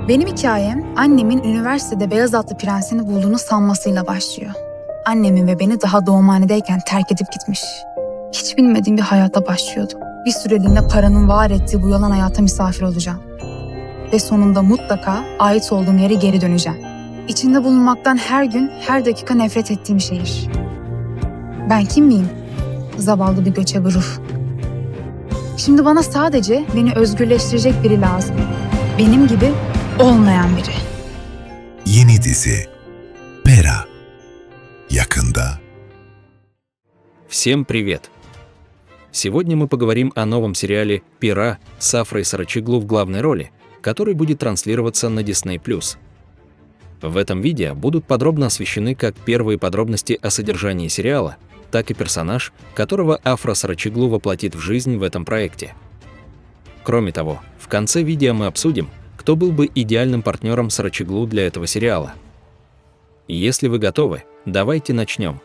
Benim hikayem annemin üniversitede beyaz atlı prensini bulduğunu sanmasıyla başlıyor. Annemin ve beni daha doğumhanedeyken terk edip gitmiş. Hiç bilmediğim bir hayata başlıyordu. Bir süreliğine paranın var ettiği bu yalan hayata misafir olacağım. Ve sonunda mutlaka ait olduğum yere geri döneceğim. İçinde bulunmaktan her gün, her dakika nefret ettiğim şehir. Ben kim miyim? Zavallı bir göçebe ruh. Şimdi bana sadece beni özgürleştirecek biri lazım. Benim gibi olmayan biri. Yeni dizi Pera. Yakında. Всем привет! Сегодня мы поговорим о новом сериале «Пера» с Афрой Сарачиглу в главной роли, который будет транслироваться на Disney+. В этом видео будут подробно освещены как первые подробности о содержании сериала, так и персонаж, которого Афра Сарачиглу воплотит в жизнь в этом проекте. Кроме того, в конце видео мы обсудим, кто был бы идеальным партнером Сарачиглу для этого сериала. Если вы готовы, давайте начнем.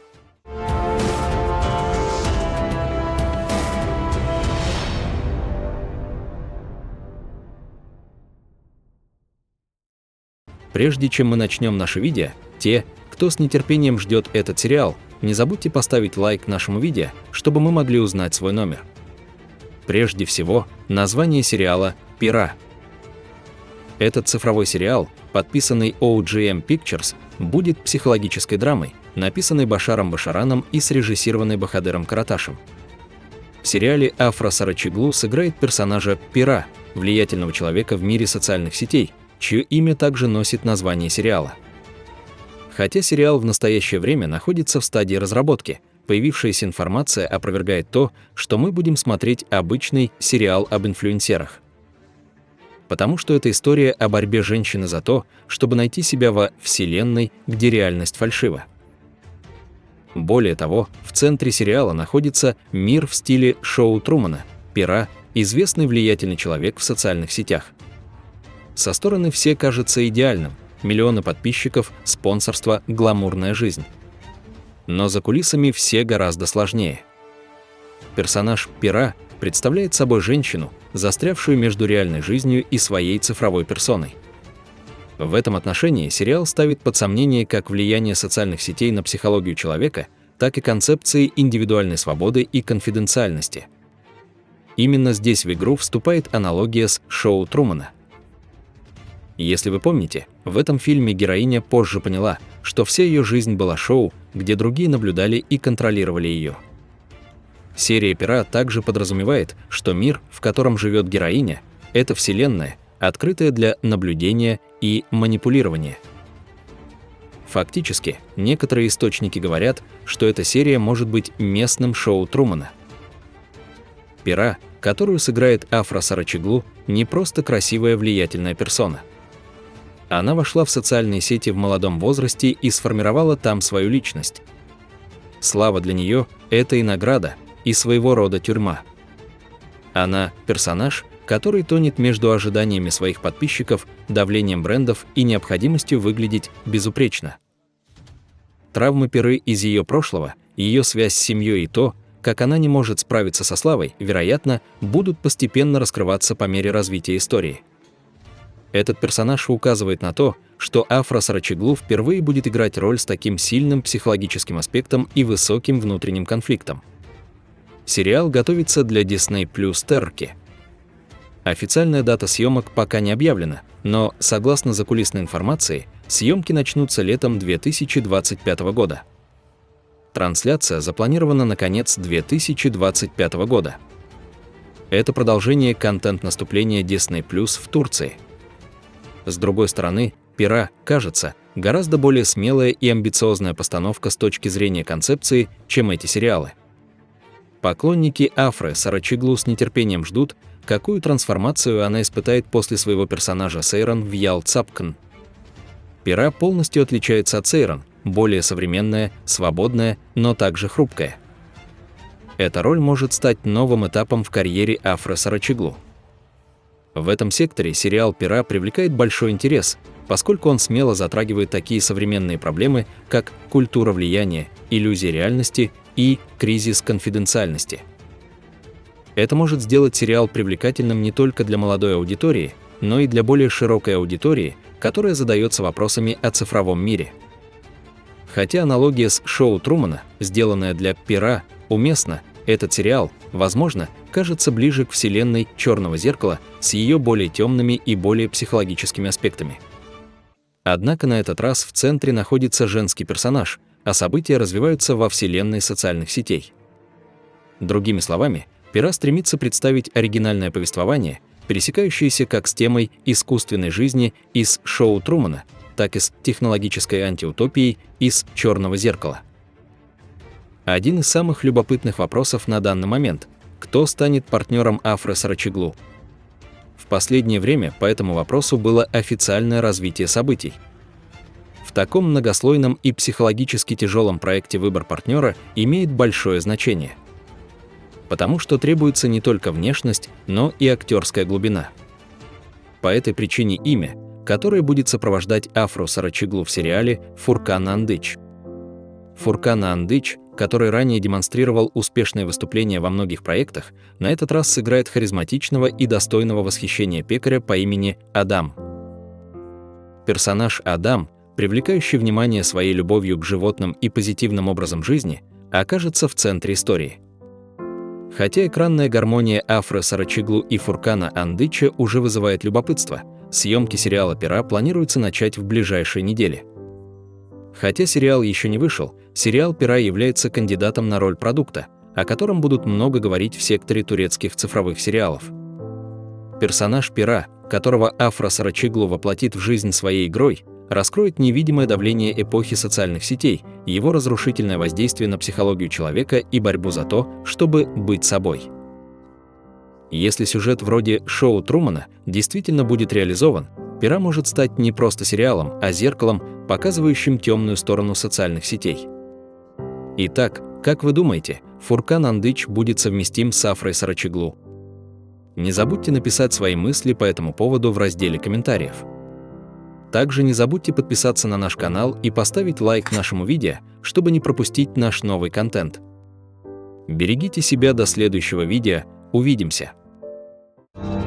Прежде чем мы начнем наше видео, те, кто с нетерпением ждет этот сериал, не забудьте поставить лайк нашему видео, чтобы мы могли узнать свой номер. Прежде всего, название сериала «Пера». Этот цифровой сериал, подписанный OGM Pictures, будет психологической драмой, написанной Башаром Башараном и срежиссированной Бахадыром Караташем. В сериале Афра Сарачиглу сыграет персонажа Пера, влиятельного человека в мире социальных сетей, чье имя также носит название сериала. Хотя сериал в настоящее время находится в стадии разработки, появившаяся информация опровергает то, что мы будем смотреть обычный сериал об инфлюенсерах. Потому что это история о борьбе женщины за то, чтобы найти себя во вселенной, где реальность фальшива. Более того, в центре сериала находится мир в стиле шоу Трумана, Пера, известный влиятельный человек в социальных сетях. Со стороны все кажется идеальным: миллионы подписчиков, спонсорство, гламурная жизнь. Но за кулисами все гораздо сложнее. Персонаж Пера представляет собой женщину, застрявшую между реальной жизнью и своей цифровой персоной. В этом отношении сериал ставит под сомнение как влияние социальных сетей на психологию человека, так и концепции индивидуальной свободы и конфиденциальности. Именно здесь в игру вступает аналогия с шоу Трумана. Если вы помните, в этом фильме героиня позже поняла, что вся ее жизнь была шоу, где другие наблюдали и контролировали ее. Серия «Пера» также подразумевает, что мир, в котором живет героиня, это вселенная, открытая для наблюдения и манипулирования. Фактически, некоторые источники говорят, что эта серия может быть местным шоу Трумана. Пера, которую сыграет Афра Сарачиглу, не просто красивая влиятельная персона. Она вошла в социальные сети в молодом возрасте и сформировала там свою личность. Слава для нее – это и награда, и своего рода тюрьма. Она – персонаж, который тонет между ожиданиями своих подписчиков, давлением брендов и необходимостью выглядеть безупречно. Травмы Перы из ее прошлого, ее связь с семьей и то, как она не может справиться со славой, вероятно, будут постепенно раскрываться по мере развития истории. Этот персонаж указывает на то, что Афра Сарачиглу впервые будет играть роль с таким сильным психологическим аспектом и высоким внутренним конфликтом. Сериал готовится для Disney+ терки. Официальная дата съемок пока не объявлена, но, согласно закулисной информации, съемки начнутся летом 2025 года. Трансляция запланирована на конец 2025 года. Это продолжение контент-наступления Disney+ в Турции. С другой стороны, «Пера», кажется, гораздо более смелая и амбициозная постановка с точки зрения концепции, чем эти сериалы. Поклонники Афры Сарачиглу с нетерпением ждут, какую трансформацию она испытает после своего персонажа Сейран в Ял Цапкан. «Пера» полностью отличается от Сейран, более современная, свободная, но также хрупкая. Эта роль может стать новым этапом в карьере Афры Сарачиглу. В этом секторе сериал «Пера» привлекает большой интерес, поскольку он смело затрагивает такие современные проблемы, как культура влияния, иллюзия реальности и кризис конфиденциальности. Это может сделать сериал привлекательным не только для молодой аудитории, но и для более широкой аудитории, которая задается вопросами о цифровом мире. Хотя аналогия с шоу Трумана, сделанная для «Пера», уместна, этот сериал, возможно, кажется ближе к вселенной «Черного зеркала» с ее более темными и более психологическими аспектами. Однако на этот раз в центре находится женский персонаж, а события развиваются во вселенной социальных сетей. Другими словами, «Пера» стремится представить оригинальное повествование, пересекающееся как с темой искусственной жизни из шоу Трумана, так и с технологической антиутопией из «Черного зеркала». Один из самых любопытных вопросов на данный момент – кто станет партнером Афры Сарачоглу? В последнее время по этому вопросу было официальное развитие событий. В таком многослойном и психологически тяжелом проекте выбор партнера имеет большое значение. Потому что требуется не только внешность, но и актерская глубина. По этой причине имя, которое будет сопровождать Афру Сарачоглу в сериале, Фуркан Андыч. Фуркан Андыч, который ранее демонстрировал успешные выступления во многих проектах, на этот раз сыграет харизматичного и достойного восхищения пекаря по имени Адам. Персонаж Адам, привлекающий внимание своей любовью к животным и позитивным образом жизни, окажется в центре истории. Хотя экранная гармония Афры Сарачоглу и Фуркана Андыча уже вызывает любопытство, съемки сериала «Пера» планируется начать в ближайшие недели. Хотя сериал еще не вышел, сериал «Пера» является кандидатом на роль продукта, о котором будут много говорить в секторе турецких цифровых сериалов. Персонаж «Пера», которого Афра Сарачоглу воплотит в жизнь своей игрой, раскроет невидимое давление эпохи социальных сетей, его разрушительное воздействие на психологию человека и борьбу за то, чтобы быть собой. Если сюжет вроде шоу Трумана действительно будет реализован, «Пера» может стать не просто сериалом, а зеркалом, показывающим темную сторону социальных сетей. Итак, как вы думаете, Фуркан Андыч будет совместим с Афрой Сарачоглу? Не забудьте написать свои мысли по этому поводу в разделе комментариев. Также не забудьте подписаться на наш канал и поставить лайк нашему видео, чтобы не пропустить наш новый контент. Берегите себя до следующего видео. Увидимся!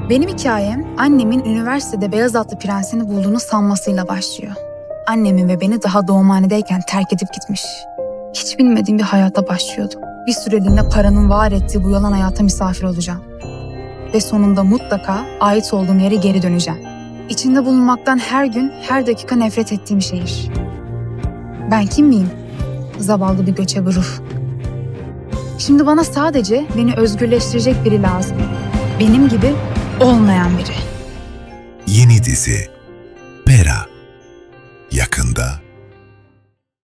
Benim hikayem annemin üniversitede beyaz atlı prensini bulduğunu sanmasıyla başlıyor. Annemi ve beni daha doğumhanedeyken terk edip gitmiş. Hiç bilmediğim bir hayata başlıyordum. Bir süreliğine paranın var ettiği bu yalan hayata misafir olacağım. Ve sonunda mutlaka ait olduğum yere geri döneceğim. İçinde bulunmaktan her gün, her dakika nefret ettiğim şehir. Ben kim miyim? Zavallı bir göçebe ruh. Şimdi bana sadece beni özgürleştirecek biri lazım. Benim gibi olmayan biri. Yeni dizi Pera yakında.